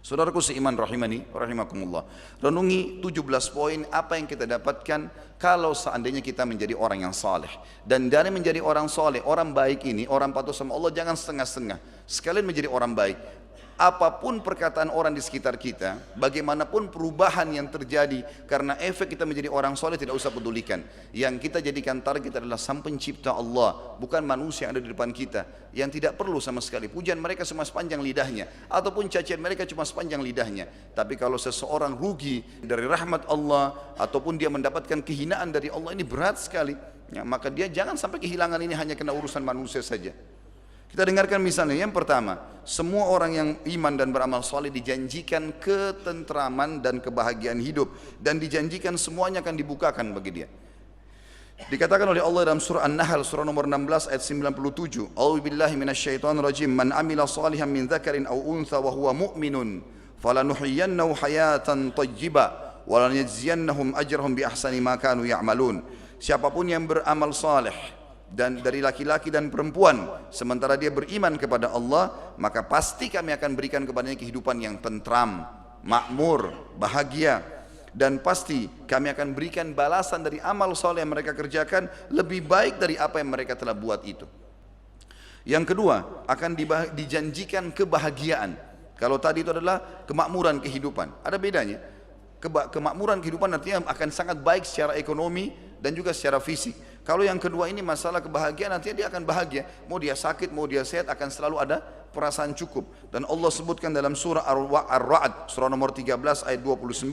Saudaraku seiman rahimani, rahimakumullah. Renungi 17 poin apa yang kita dapatkan kalau seandainya kita menjadi orang yang saleh. Dan dari menjadi orang saleh, orang baik ini, orang patuh sama Allah, jangan setengah-setengah. Sekalian menjadi orang baik. Apapun perkataan orang di sekitar kita, bagaimanapun perubahan yang terjadi karena efek kita menjadi orang soleh, tidak usah pedulikan. Yang kita jadikan target adalah Sang Pencipta Allah, bukan manusia yang ada di depan kita, yang tidak perlu sama sekali. Pujian mereka cuma sepanjang lidahnya, ataupun cacian mereka cuma sepanjang lidahnya. Tapi kalau seseorang rugi dari rahmat Allah, ataupun dia mendapatkan kehinaan dari Allah, ini berat sekali. Ya, maka dia jangan sampai kehilangan ini hanya kena urusan manusia saja. Kita dengarkan misalnya, yang pertama, semua orang yang iman dan beramal soleh dijanjikan ketentraman dan kebahagiaan hidup, dan dijanjikan semuanya akan dibukakan bagi dia. Dikatakan oleh Allah dalam surah An-Nahl surah nomor 16 ayat 97, A'udzubillahi minasyaitonirrajim, man amila salihan min dzakarin aw untha wa huwa mu'minun falanuhyiyannahu hayatan thayyibah wa lanajziyannahum ajrahum bi ahsani ma kanu ya'malun. Siapapun yang beramal saleh dan dari laki-laki dan perempuan sementara dia beriman kepada Allah, maka pasti kami akan berikan kepadanya kehidupan yang tentram, makmur, bahagia, dan pasti kami akan berikan balasan dari amal soleh yang mereka kerjakan lebih baik dari apa yang mereka telah buat itu. Yang kedua, akan dijanjikan kebahagiaan. Kalau tadi itu adalah kemakmuran kehidupan, ada bedanya. Kemakmuran kehidupan artinya akan sangat baik secara ekonomi dan juga secara fisik. Kalau yang kedua ini masalah kebahagiaan, nantinya dia akan bahagia. Mau dia sakit, mau dia sehat, akan selalu ada perasaan cukup. Dan Allah sebutkan dalam surah Ar-Ra'd, surah nomor 13 ayat 29.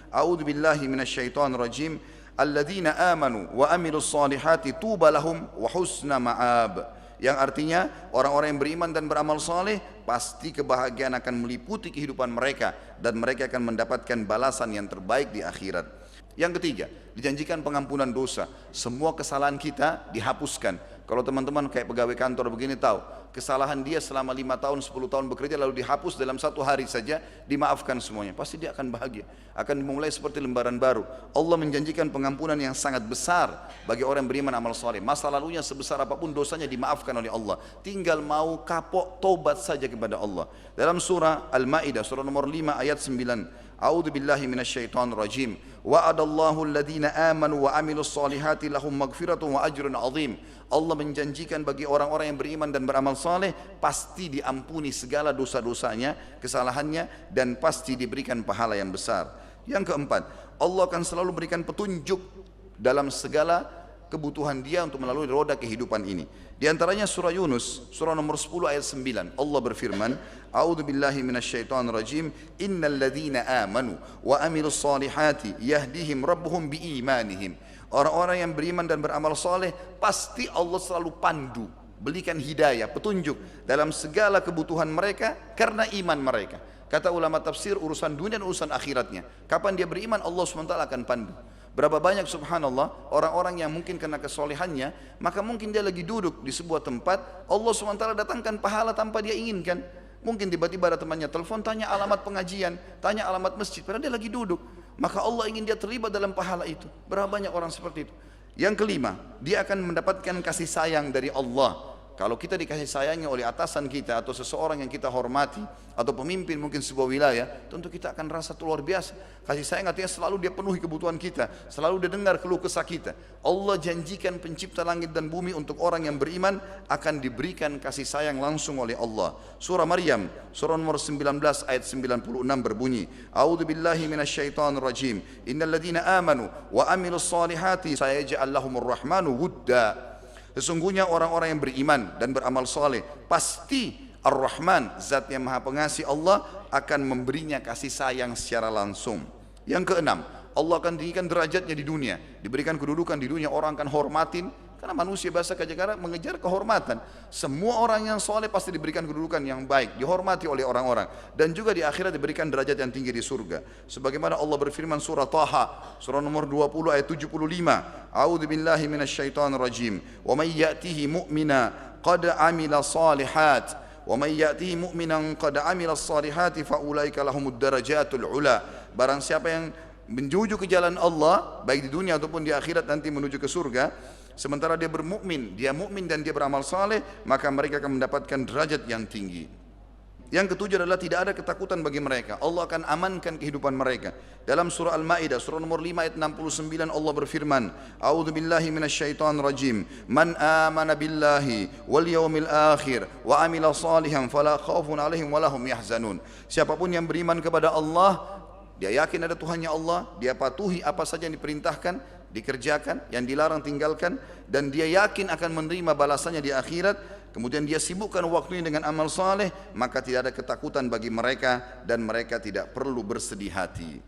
A'udzu billahi minasyaitonir rajim. Alladzina amanu wa amilus solihati tuba lahum wa husna ma'ab. Yang artinya orang-orang yang beriman dan beramal saleh pasti kebahagiaan akan meliputi kehidupan mereka dan mereka akan mendapatkan balasan yang terbaik di akhirat. Yang ketiga, dijanjikan pengampunan dosa. Semua kesalahan kita dihapuskan. Kalau teman-teman kayak pegawai kantor begini tahu, kesalahan dia selama 5 tahun, 10 tahun bekerja lalu dihapus dalam 1 hari saja, dimaafkan semuanya. Pasti dia akan bahagia, akan dimulai seperti lembaran baru. Allah menjanjikan pengampunan yang sangat besar bagi orang yang beriman amal saleh. Masa lalunya sebesar apapun dosanya dimaafkan oleh Allah. Tinggal mau kapok taubat saja kepada Allah. Dalam surah Al-Maidah surah nomor 5 ayat 9. A'udzu billahi minasyaitonir rajim. Wa'adallahu alladhina amanu wa amilus solihati lahum maghfiratun wa ajrun 'azim. Allah menjanjikan bagi orang-orang yang beriman dan beramal saleh pasti diampuni segala dosa-dosanya, kesalahannya, dan pasti diberikan pahala yang besar. Yang keempat, Allah akan selalu berikan petunjuk dalam segala kebutuhan dia untuk melalui roda kehidupan ini. Di antaranya surah Yunus, surah nomor 10 ayat 9. Allah berfirman, A'udzu billahi minasyaitonir rajim, innal ladzina amanu wa amilus solihati yahdihim rabbuhum biimanihim. Orang-orang yang beriman dan beramal saleh pasti Allah selalu pandu, berikan hidayah, petunjuk dalam segala kebutuhan mereka karena iman mereka. Kata ulama tafsir, urusan dunia dan urusan akhiratnya. Kapan dia beriman, Allah SWT akan pandu. Berapa banyak subhanallah orang-orang yang mungkin kena kesolehannya, maka mungkin dia lagi duduk di sebuah tempat, Allah SWT datangkan pahala tanpa dia inginkan. Mungkin tiba-tiba ada temannya telepon, tanya alamat pengajian, tanya alamat masjid, padahal dia lagi duduk. Maka Allah ingin dia terlibat dalam pahala itu. Berapa banyak orang seperti itu. Yang kelima, dia akan mendapatkan kasih sayang dari Allah. Kalau kita dikasih sayangnya oleh atasan kita atau seseorang yang kita hormati atau pemimpin mungkin sebuah wilayah, tentu kita akan rasa luar biasa. Kasih sayang artinya selalu dia penuhi kebutuhan kita, selalu dia dengar keluh kesah kita. Allah janjikan pencipta langit dan bumi untuk orang yang beriman akan diberikan kasih sayang langsung oleh Allah. Surah Maryam, surah nomor 19 ayat 96 berbunyi, A'udzu billahi minasyaitonir rajim. Innal ladzina amanu wa amilus solihati sayaj'al lahumur rahmanu wudda. Sesungguhnya orang-orang yang beriman dan beramal soleh pasti Ar-Rahman, zat yang maha pengasih Allah, akan memberinya kasih sayang secara langsung. Yang keenam, Allah akan tinggikan derajatnya di dunia, diberikan kedudukan di dunia, orang akan hormatin. Karena manusia bahasa Kajagara mengejar kehormatan. Semua orang yang soleh pasti diberikan kedudukan yang baik, dihormati oleh orang-orang. Dan juga di akhirat diberikan derajat yang tinggi di surga. Sebagaimana Allah berfirman surah Taha, surah nomor 20 ayat 75. A'udzu billahi minasyaitonir rajim. Wa may ya'tihi mu'mina qad amila salihat. Wa may ya'tihi mu'minan qad amila salihati fa ulaika lahumud darajatul ula. Barang siapa yang menuju ke jalan Allah, baik di dunia ataupun di akhirat nanti menuju ke surga, sementara dia bermukmin, dia mukmin dan dia beramal saleh, maka mereka akan mendapatkan derajat yang tinggi. Yang ketujuh adalah tidak ada ketakutan bagi mereka. Allah akan amankan kehidupan mereka. Dalam surah Al-Maidah, surah nomor 5 ayat 69 Allah berfirman, A'udzu billahi minasyaitonir rajim. Man amana billahi wal yaumil akhir wa amila salihan fala khaufun 'alaihim wa lahum yahzanun. Siapapun yang beriman kepada Allah, dia yakin ada Tuhannya Allah, dia patuhi apa saja yang diperintahkan, dikerjakan, yang dilarang tinggalkan, dan dia yakin akan menerima balasannya di akhirat. Kemudian dia sibukkan waktunya dengan amal saleh, maka tidak ada ketakutan bagi mereka dan mereka tidak perlu bersedih hati.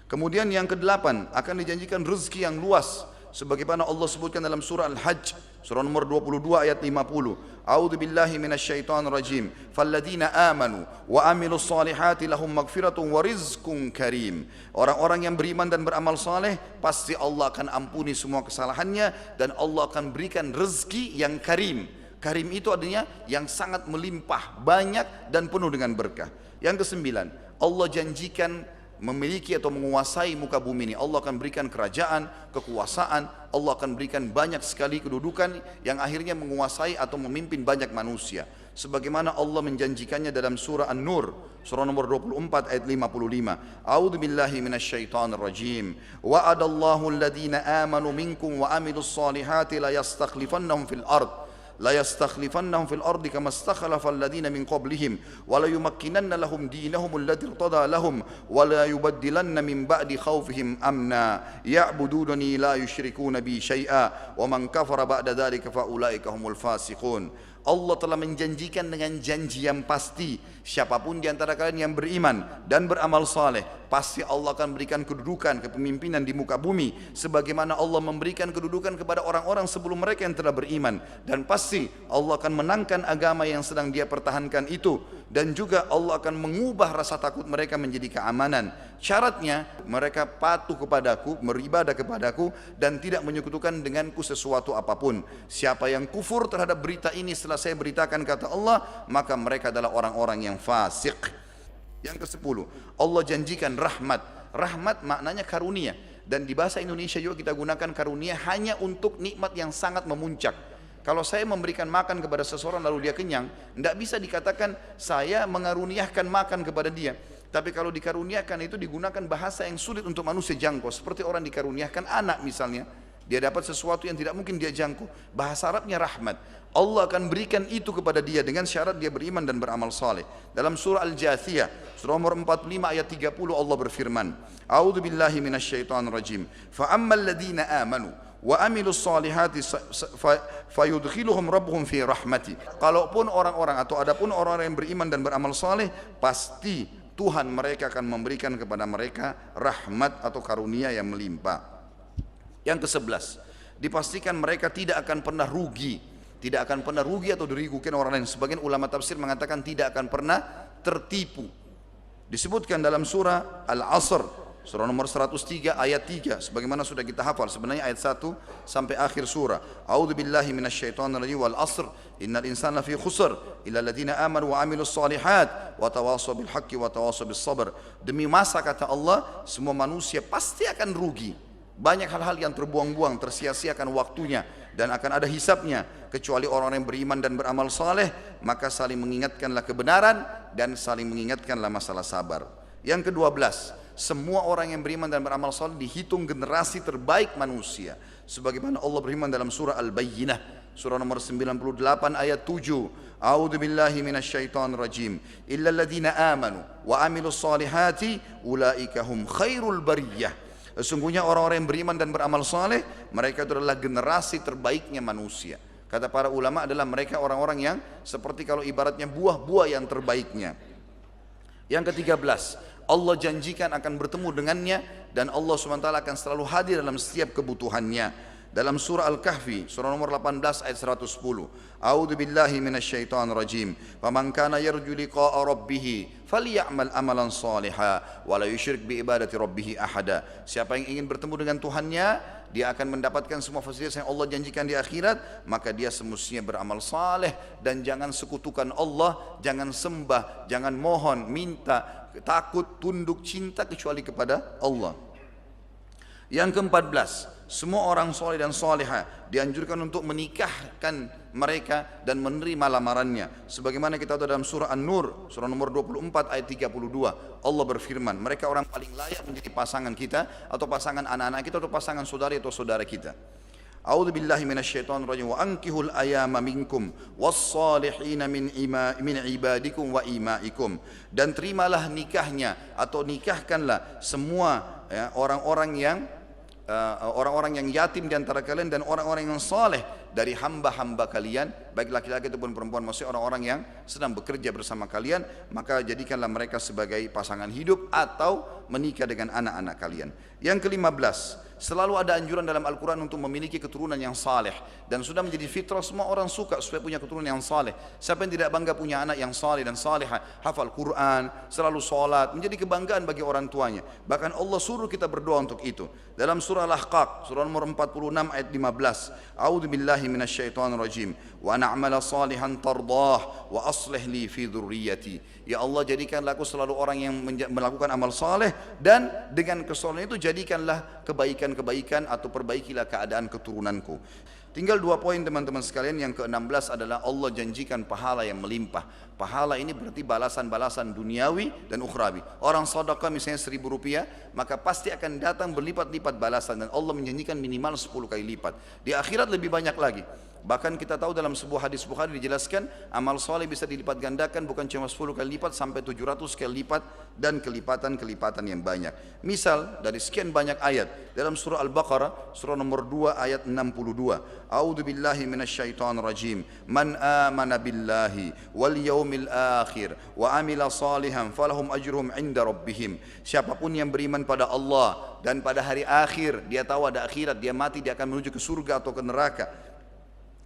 Kemudian yang kedelapan, akan dijanjikan rezeki yang luas sebagaimana Allah sebutkan dalam surah Al-Hajj, surah nomor 22 ayat 50. A'udzu billahi minasyaitonir rajim. Falladzina amanu wa amilus solihati lahum maghfiratun wa rizqun karim. Orang-orang yang beriman dan beramal saleh, pasti Allah akan ampuni semua kesalahannya dan Allah akan berikan rezeki yang karim. Karim itu artinya yang sangat melimpah, banyak dan penuh dengan berkah. Yang kesembilan, Allah janjikan memiliki atau menguasai muka bumi ini. Allah akan berikan kerajaan, kekuasaan, Allah akan berikan banyak sekali kedudukan yang akhirnya menguasai atau memimpin banyak manusia. Sebagaimana Allah menjanjikannya dalam surah An-Nur, surah nomor 24 ayat 55. A'udzu billahi minasyaitonir rajim. Wa'adallahu alladhina amanu minkum wa amilus solihati la yastakhlifannahum fil ard. لا يستخلفنهم في الأرض كما استخلف الذين من قبلهم ولا يمكنن لهم دينهم الذي ارتضى لهم ولا يبدلن من بعد خوفهم أمنا يعبدونني لا يشركون بي شيئا ومن كفر بعد ذلك فأولئك هم الفاسقون. Allah telah menjanjikan dengan janji yang pasti, siapapun di antara kalian yang beriman dan beramal saleh, pasti Allah akan berikan kedudukan, kepemimpinan di muka bumi sebagaimana Allah memberikan kedudukan kepada orang-orang sebelum mereka yang telah beriman, dan pasti Allah akan menangkan agama yang sedang dia pertahankan itu, dan juga Allah akan mengubah rasa takut mereka menjadi keamanan. Syaratnya mereka patuh kepadaku, beribadah kepadaku dan tidak menyekutukan denganku sesuatu apapun. Siapa yang kufur terhadap berita ini setelah saya beritakan kata Allah, maka mereka adalah orang-orang yang fasik. Yang ke-10, Allah janjikan rahmat. Rahmat maknanya karunia, dan di bahasa Indonesia juga kita gunakan karunia hanya untuk nikmat yang sangat memuncak. Kalau saya memberikan makan kepada seseorang lalu dia kenyang, tidak bisa dikatakan saya mengaruniakan makan kepada dia. Tapi kalau dikaruniakan itu digunakan bahasa yang sulit untuk manusia jangkau. Seperti orang dikaruniakan anak misalnya, dia dapat sesuatu yang tidak mungkin dia jangkau. Bahasa Arabnya rahmat. Allah akan berikan itu kepada dia dengan syarat dia beriman dan beramal saleh. Dalam surah Al-Jathiyah, surah nomor 45 ayat 30 Allah berfirman, A'udzu billahi minasyaitonir rajim. Fa ammal ladzina amanu wa amilus solihati fayudkhiluhum rabbuhum fi rahmati. Kalaupun orang-orang atau adapun orang-orang yang beriman dan beramal saleh, pasti Tuhan mereka akan memberikan kepada mereka rahmat atau karunia yang melimpah. Yang ke-11, dipastikan mereka tidak akan pernah rugi. Tidak akan pernah rugi atau dirugikan orang lain. Sebagian ulama tafsir mengatakan tidak akan pernah tertipu. Disebutkan dalam surah Al-Asr, surah nomor 103 ayat 3, sebagaimana sudah kita hafal sebenarnya ayat 1 sampai akhir surah. A'udzu billahi minasyaitonir rajim wal 'asr innal insana lafi khusr illa alladziina aamanu wa 'amilus shalihat wa tawashaw bil haqqi wa tawashaw bis sabr. Demi masa kata Allah, semua manusia pasti akan rugi. Banyak hal-hal yang terbuang-buang, tersia-siakan waktunya dan akan ada hisabnya, kecuali orang yang beriman dan beramal saleh, maka saling mengingatkanlah kebenaran dan saling mengingatkanlah masalah sabar. Yang ke-12, semua orang yang beriman dan beramal saleh dihitung generasi terbaik manusia. Sebagaimana Allah berfirman dalam surah Al-Bayyinah, surah nomor 98 ayat 7. A'udzu billahi minasyaitonir rajim. Illal ladzina amanu wa amilus solihati ulaika hum khairul bariyah. Sesungguhnya orang-orang yang beriman dan beramal saleh, mereka itu adalah generasi terbaiknya manusia. Kata para ulama adalah mereka orang-orang yang seperti kalau ibaratnya buah-buah yang terbaiknya. Yang ke-13, Allah janjikan akan bertemu dengannya dan Allah SWT akan selalu hadir dalam setiap kebutuhannya. Dalam surah Al-Kahfi, surah nomor 18 ayat 110. A'udzu billahi minasyaitonir rajim. Faman kana yarju liqa'a rabbih falyamal amalan shalihan wa la yusyrik bi ibadati rabbih ahada. Siapa yang ingin bertemu dengan Tuhannya, dia akan mendapatkan semua fasilitas yang Allah janjikan di akhirat, maka dia semestinya beramal saleh dan jangan sekutukan Allah, jangan sembah, jangan mohon, minta, takut, tunduk, cinta kecuali kepada Allah. Yang ke-14, semua orang soleh dan soleha dianjurkan untuk menikahkan mereka dan menerima lamarannya. Sebagaimana kita tahu dalam surah An-Nur, surah nomor 24 ayat 32, Allah berfirman, mereka orang paling layak menjadi pasangan kita atau pasangan anak-anak kita atau pasangan saudari atau saudara kita. A'udzu billahi minasyaitonir rajim wa ankihul ayama minkum was-salihin min ibadikum wa imaikum, dan terimalah nikahnya atau nikahkanlah semua orang-orang yang yatim di antara kalian dan orang-orang yang saleh dari hamba-hamba kalian, baik laki-laki ataupun perempuan, maksudnya orang-orang yang sedang bekerja bersama kalian, maka jadikanlah mereka sebagai pasangan hidup atau menikah dengan anak-anak kalian. Yang ke-15, selalu ada anjuran dalam Al-Quran untuk memiliki keturunan yang saleh, dan sudah menjadi fitrah semua orang suka supaya punya keturunan yang saleh. Siapa yang tidak bangga punya anak yang saleh dan salehah, hafal Quran, selalu sholat, menjadi kebanggaan bagi orang tuanya. Bahkan Allah suruh kita berdoa untuk itu. Dalam surah Al-Ahqaf, surah nomor 46 ayat 15, A'udzu billahi minasyaitonir rajim, wa na'mala salihan tardah wa aslih li fi dzurriyyati. Ya Allah, jadikanlah aku selalu orang yang melakukan amal saleh, dan dengan kesalehan itu jadikanlah kebaikan-kebaikan atau perbaikilah keadaan keturunanku. Tinggal 2 poin teman-teman sekalian. Yang ke-16 adalah Allah janjikan pahala yang melimpah. Pahala ini berarti balasan-balasan duniawi dan ukhrawi. Orang sedekah misalnya 1.000 rupiah, maka pasti akan datang berlipat-lipat balasan, dan Allah menjanjikan minimal 10 kali lipat. Di akhirat lebih banyak lagi. Bahkan kita tahu dalam sebuah hadis Bukhari dijelaskan amal soleh bisa dilipat gandakan bukan cuma 10 kali lipat, sampai 700 kali lipat, dan kelipatan-kelipatan yang banyak. Misal dari sekian banyak ayat dalam surah Al-Baqarah, surah nomor 2 ayat 62, A'udzu billahi minasyaitonir rajim, man amana billahi wal yaumil akhir wa amila salihan falahum ajruhum inda rabbihim. Siapapun yang beriman pada Allah dan pada hari akhir, dia tahu ada akhirat, dia mati, dia akan menuju ke surga atau ke neraka,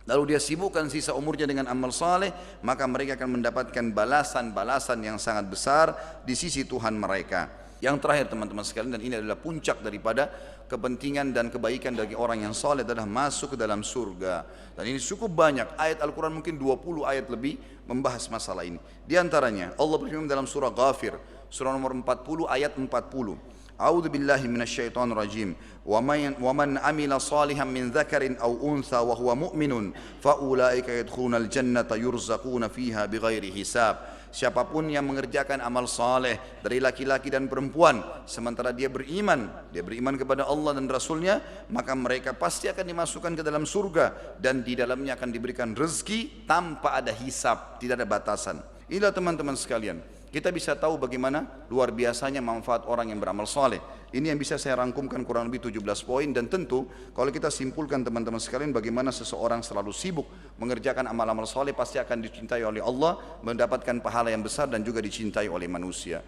lalu dia sibukkan sisa umurnya dengan amal saleh, maka mereka akan mendapatkan balasan-balasan yang sangat besar di sisi Tuhan mereka. Yang terakhir teman-teman sekalian, dan ini adalah puncak daripada kepentingan dan kebaikan bagi orang yang saleh, adalah masuk ke dalam surga. Dan ini cukup banyak ayat Al-Quran, mungkin 20 ayat lebih membahas masalah ini. Di antaranya Allah berfirman dalam surah Ghafir, surah nomor 40 ayat 40, A'udzu billahi minasyaitonir rajim. Wa man amila salihan min dzakarin aw untha wa huwa mu'minun fa ulaika yadkhulunal jannata yurzaquna fiha bighairi hisab. Siapapun yang mengerjakan amal saleh dari laki-laki dan perempuan sementara dia beriman kepada Allah dan Rasulnya, maka mereka pasti akan dimasukkan ke dalam surga, dan di dalamnya akan diberikan rezeki tanpa ada hisab, tidak ada batasan. Inilah teman-teman sekalian, kita bisa tahu bagaimana luar biasanya manfaat orang yang beramal saleh. Ini yang bisa saya rangkumkan kurang lebih 17 poin, dan tentu kalau kita simpulkan teman-teman sekalian, bagaimana seseorang selalu sibuk mengerjakan amal-amal saleh pasti akan dicintai oleh Allah, mendapatkan pahala yang besar dan juga dicintai oleh manusia.